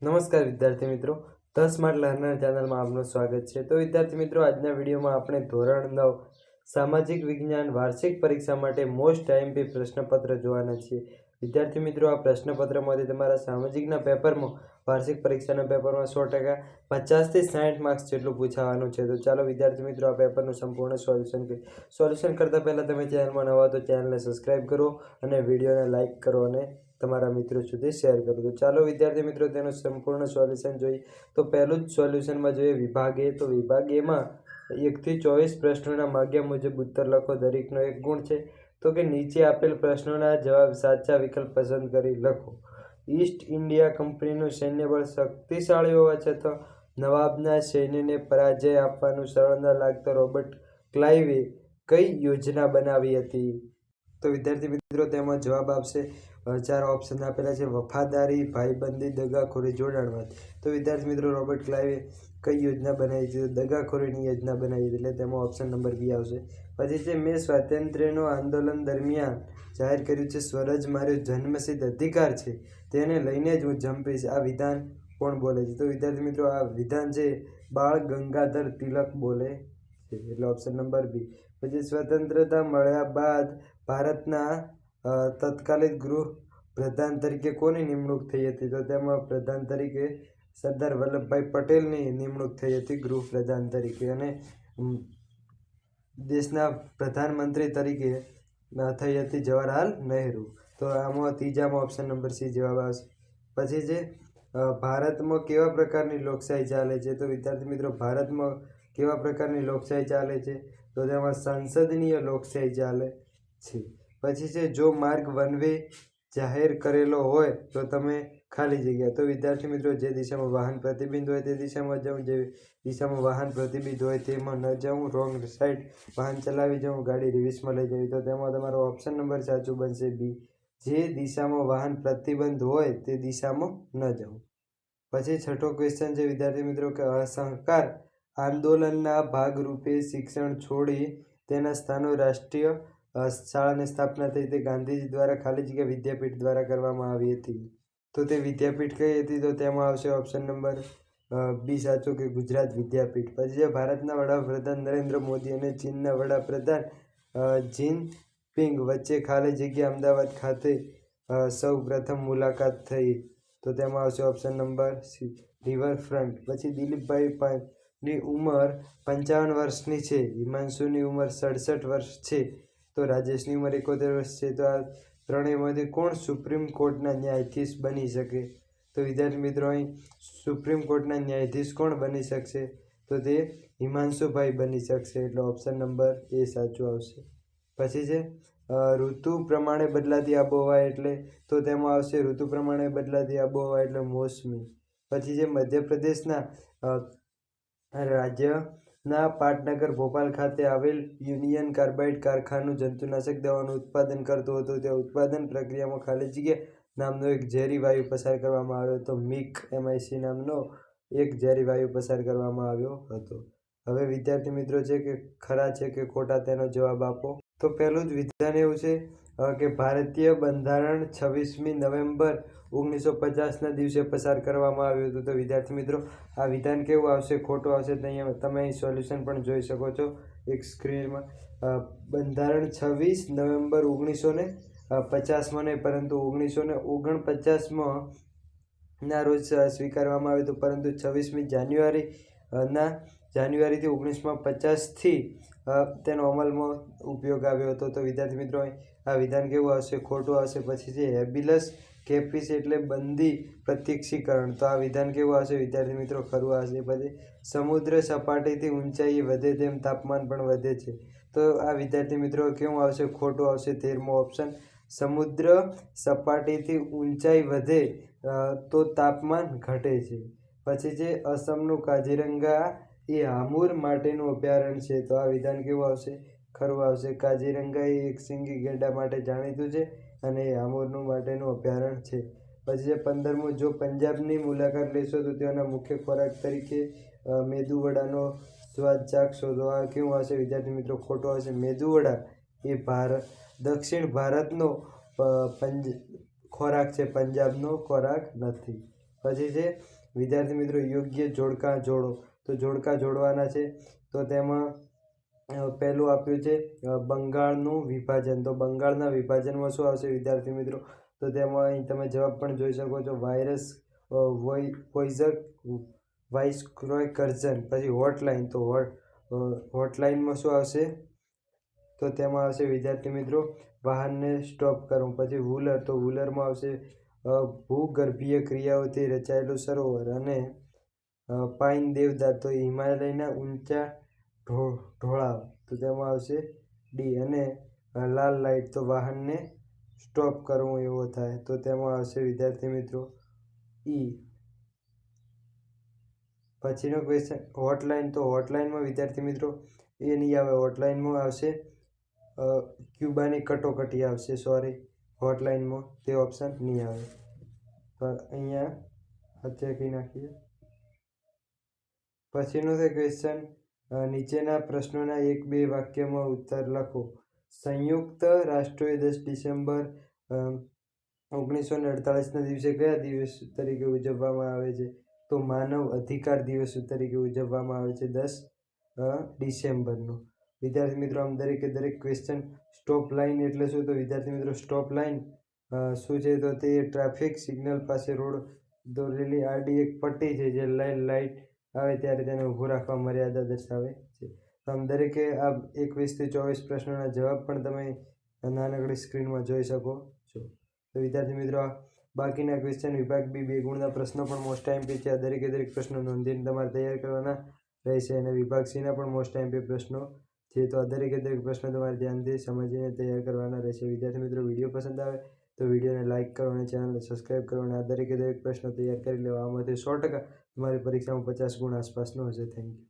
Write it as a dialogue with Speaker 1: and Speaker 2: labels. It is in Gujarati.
Speaker 1: નમસ્કાર વિદ્યાર્થી મિત્રો, ધ સ્માર્ટ લર્નર ચેનલમાં આપનું સ્વાગત છે। તો વિદ્યાર્થી મિત્રો, આજના વિડીયોમાં આપણે ધોરણ 9 સામાજિક વિજ્ઞાન વાર્ષિક પરીક્ષા માટે મોસ્ટ આઈએમપી પ્રશ્નપત્ર જોવાના છીએ। વિદ્યાર્થી મિત્રો, આ પ્રશ્નપત્રમાંથી તમારા સામાજિકના પેપરમાં વાર્ષિક પરીક્ષાના પેપરમાં 100% 50 થી 60 માર્ક્સ જેટલું પૂછાવાનું છે। તો ચાલો વિદ્યાર્થી મિત્રો, આ પેપરનું સંપૂર્ણ સોલ્યુશન કરતા પહેલા તમે ચેનલમાં નવા તો ચેનલને સબસ્ક્રાઇબ કરો અને વિડીયોને લાઇક કરો અને તમારા મિત્રો સુધી શેર કરો। તો ચાલો વિદ્યાર્થી મિત્રો, તેનું સંપૂર્ણ સોલ્યુશન જોઈએ। તો પહેલું જ સોલ્યુશનમાં જોઈએ વિભાગ એ। તો વિભાગ એમાં 1 થી 24 પ્રશ્નોના માગ્યા મુજબ ઉત્તર લખો। દરેકનો 1 ગુણ છે। તો કે નીચે આપેલ પ્રશ્નોના જવાબ સાચા વિકલ્પ પસંદ કરી લખો। ઈસ્ટ ઇન્ડિયા કંપનીનું સૈન્યબળ શક્તિશાળી હોવા છતાં નવાબના સૈન્યને પરાજય આપવાનું સરળ ન લાગતા રોબર્ટ ક્લાઇવે કઈ યોજના બનાવી હતી? તો વિદ્યાર્થી મિત્રો, તેમાં જવાબ આપશે 4 ઓપ્શન આપેલા છે: વફાદારી, ભાઈબંધી, દગાખોરી, જોડાણવાદ। તો વિદ્યાર્થી મિત્રો, રોબર્ટ ક્લાઇવે કઈ યોજના બનાવી હતી? તો દગાખોરીની યોજના બનાવી હતી, એટલે તેમાં ઓપ્શન નંબર બી આવશે। પછી છે મેં સ્વાતંત્ર્યનું આંદોલન દરમિયાન જાહેર કર્યું છે સ્વરાજ મારો જન્મસિદ્ધ અધિકાર છે, તેને લઈને જ હું જંપીશ, આ વિધાન કોણ બોલે છે? તો વિદ્યાર્થી મિત્રો, આ વિધાન છે બાળ ગંગાધર તિલક બોલે છે, એટલે ઓપ્શન નંબર બી। પછી સ્વતંત્રતા મળ્યા બાદ ભારતના તત્કાલીન ગૃહ પ્રધાન તરીકે કોની નિમણૂક થઈ હતી? તો તેમાં પ્રધાન તરીકે સરદાર વલ્લભભાઈ પટેલની નિમણૂક થઈ હતી ગૃહ પ્રધાન તરીકે, અને દેશના પ્રધાનમંત્રી તરીકે થઈ હતી જવાહરલાલ નહેરુ। તો આમાં ત્રીજામાં ઓપ્શન નંબર સી જવાબ આવશે। પછી છે ભારતમાં કેવા પ્રકારની લોકશાહી ચાલે છે? તો વિદ્યાર્થી મિત્રો, ભારતમાં કેવા પ્રકારની લોકશાહી ચાલે છે? તો તેમાં સંસદીય લોકશાહી ચાલે છે। પછી છે જો માર્ગ વન વે જાહેર કરેલો હોય તો તમે ખાલી જગ્યા। તો વિદ્યાર્થી મિત્રો, જે દિશામાં વાહન પ્રતિબંધ હોય તે દિશામાં જવું, જે દિશામાં વાહન પ્રતિબંધ હોય તેમાં ન જવું, રોંગ સાઈડ વાહન ચલાવી જવું, ગાડી રિવર્સમાં લઈ જવી। તો તેમાં તમારો ઓપ્શન નંબર સાચું બનશે બી, જે દિશામાં વાહન પ્રતિબંધ હોય તે દિશામાં ન જવું। પછી છઠ્ઠો ક્વેશ્ચન છે વિદ્યાર્થી મિત્રો કે અસહકાર આંદોલનના ભાગરૂપે શિક્ષણ છોડી તેના સ્થાનો રાષ્ટ્રીય શાળાની સ્થાપના થઈ, તે ગાંધીજી દ્વારા ખાલી જગ્યા વિદ્યાપીઠ દ્વારા કરવામાં આવી હતી। તો તે વિદ્યાપીઠ કઈ હતી? તો તેમાં આવશે ઓપ્શન નંબર બી સાચું, કે ગુજરાત વિદ્યાપીઠ। પછી ભારતના વડાપ્રધાન નરેન્દ્ર મોદી અને ચીનના વડાપ્રધાન જિનપિંગ વચ્ચે ખાલી જગ્યા અમદાવાદ ખાતે સૌ પ્રથમ મુલાકાત થઈ, તો તેમાં આવશે ઓપ્શન નંબર સી રિવરફ્રન્ટ। પછી દિલીપભાઈ ની ઉંમર 55 વર્ષની છે, હિમાંશુની ઉંમર 67 વર્ષ છે, તો રાજેશની ઉંમર 71 વર્ષ છે। તો આ ત્રણેયમાંથી કોણ સુપ્રીમ કોર્ટના ન્યાયાધીશ બની શકે? તો વિદ્યાર્થી મિત્રો, અહીં સુપ્રીમ કોર્ટના ન્યાયાધીશ કોણ બની શકશે? તો તે હિમાંશુભાઈ બની શકશે, એટલે ઓપ્શન નંબર એ સાચું આવશે। પછી છે ઋતુ પ્રમાણે બદલાતી આબોહવા એટલે? તો તેમાં આવશે ઋતુ પ્રમાણે બદલાતી આબોહવા એટલે મોસમી। પછી જે મધ્યપ્રદેશના રાજ્યના પાટનગર ભોપાલ ખાતે આવેલ યુનિયન કાર્બાઇડ કારખાનું જંતુનાશક દવાનું ઉત્પાદન કરતું હતું, તે ઉત્પાદન પ્રક્રિયામાં ખાલી જગ્યા નામનો એક ઝેરી વાયુ પસાર કરવામાં આવ્યો હતો, MIC નામનો એક ઝેરી વાયુ પસાર કરવામાં આવ્યો હતો। હવે વિદ્યાર્થી મિત્રો છે કે ખરા છે કે ખોટા, તેનો જવાબ આપો। તો પહેલું જ વિધાન એવું છે કે ભારતીય બંધારણ 26મી નવેમ્બર 1950ના દિવસે પસાર કરવામાં આવ્યું હતું। તો વિદ્યાર્થી મિત્રો, આ વિધાન કેવું આવશે? ખોટું આવશે। તો અહીંયા તમે અહીં સોલ્યુશન પણ જોઈ શકો છો એક સ્ક્રીનમાં। બંધારણ 26 નવેમ્બર 1950માં નહીં, પરંતુ 1949માં ના રોજ સ્વીકારવામાં આવ્યું હતું, પરંતુ 26મી જાન્યુઆરીથી 1950થી તેનો અમલમાં ઉપયોગ આવ્યો હતો। તો વિદ્યાર્થી મિત્રો, આ વિધાન કેવું આવશે? ખોટું આવશે। પછી છે હેબિલસ કેપ્ટિસ એટલે બંદી પ્રત્યક્ષીકરણ, તો આ વિધાન કેવું આવશે? વિદ્યાર્થી મિત્રો, ખરું આવશે। પછી સમુદ્ર સપાટીથી ઊંચાઈ વધે તેમ તાપમાન પણ વધે છે, તો આ વિદ્યાર્થી મિત્રો કેવું આવશે? ખોટું આવશે, 13મો ઓપ્શન। સમુદ્ર સપાટીથી ઊંચાઈ વધે તો તાપમાન ઘટે છે। પછી છે અસમનું કાઝીરંગા એ હામુર માટેનું અભયારણ્ય છે, તો આ વિધાન કેવું આવશે? ખરું આવશે। કાઝીરંગા એ એક શીંગી ગેંડા માટે જાણીતું છે અને એ હામુરનું માટેનું અભયારણ્ય છે। પછી છે 15મું, જો પંજાબની મુલાકાત લેશો તો તેઓના મુખ્ય ખોરાક તરીકે મેદુવડાનો સ્વાદ ચાખશો, તો આ કેવું આવશે? વિદ્યાર્થી મિત્રો, ખોટું આવશે। મેદુવડા એ દક્ષિણ ભારતનો ખોરાક છે, પંજાબનો ખોરાક નથી। પછી છે વિદ્યાર્થી મિત્રો યોગ્ય જોડકા જોડો. તો જોડકા જોડવાના છે. તો તેમાં પહેલું આપ્યું છે બંગાળનું વિભાજન. તો બંગાળના વિભાજનમાં શું આવશે વિદ્યાર્થી મિત્રો? તો તેમાં અહીં તમે જવાબ પણ જોઈ શકો છો. વાયરસ પોઈઝક વાઇસરોય કર્ઝન. પછી હોટલાઇન. તો હોટલાઇનમાં શું આવશે? તો તેમાં આવશે વિદ્યાર્થી મિત્રો વાહનને સ્ટોપ કરવું. પછી વુલર. તો વુલરમાં આવશે ભૂગર્ભીય ક્રિયાઓથી રચાયેલું સરોવર. અને પાઇન દેવદાર. તો હિમાલયના ઊંચા ઢોળાવ. તો તેમાં આવશે ડી. અને લાલ લાઇટ. તો વાહનને સ્ટોપ કરવું એવો થાય. તો તેમાં આવશે વિદ્યાર્થી મિત્રો ઈ. પછીનો ક્વેશ્ચન હોટલાઇન. તો હોટલાઇનમાં વિદ્યાર્થી મિત્રો એ નહીં આવે. હોટલાઇનમાં આવશે ક્યુબાની કટોકટી આવશે. સોરી, હોટલાઇનમાં તે ઓપ્શન નહીં આવે. તો અહીંયા ચેકી નાખીએ. પછીનો છે ક્વેશ્ચન નીચેના પ્રશ્નોના 1-2 વાક્યમાં ઉત્તર લખો. સંયુક્ત રાષ્ટ્રોએ 10 ડિસેમ્બર 1948ના દિવસે કયા દિવસ તરીકે ઉજવવામાં આવે છે? તો માનવ અધિકાર દિવસ તરીકે ઉજવવામાં આવે છે 10 ડિસેમ્બરનો. વિદ્યાર્થી મિત્રો આમ દરેકે દરેક ક્વેશ્ચન સ્ટોપ લાઇન એટલે શું? તો વિદ્યાર્થી મિત્રો સ્ટોપ લાઇન શું છે? તો તે ટ્રાફિક સિગ્નલ પાસે રોડ દોરેલી આડી એક પટ્ટી છે જે લાઇટ આવે ત્યારે તેને ઊભું રાખવા મર્યાદા દર્શાવે છે. તો આમ દરેકે આ 21 થી 24 પ્રશ્નોના જવાબ પણ તમે નાનકડી સ્ક્રીનમાં જોઈ શકો છો. તો વિદ્યાર્થી મિત્રો બાકીના ક્વેશ્ચન વિભાગ બી 2 ગુણના પ્રશ્નો પણ મોસ્ટ આઈએમપી છે. આ દરેકે દરેક પ્રશ્નો નોંધીને તમારે તૈયાર કરવાના રહેશે. અને વિભાગ સીના પણ મોસ્ટ આઈએમપી પ્રશ્નો છે. તો આ દરેકે દરેક પ્રશ્નો તમારે ધ્યાનથી સમજીને તૈયાર કરવાના રહેશે. વિદ્યાર્થી મિત્રો વિડીયો પસંદ આવે તો વિડીયોને લાઇક કરો અને ચેનલને સબસ્ક્રાઈબ કરો. અને આ દરેકે દરેક પ્રશ્નો તૈયાર કરી લેવા. આમાંથી 100% તમારી પરીક્ષામાં 50 ગુણ આસપાસનો હશે. Thank you.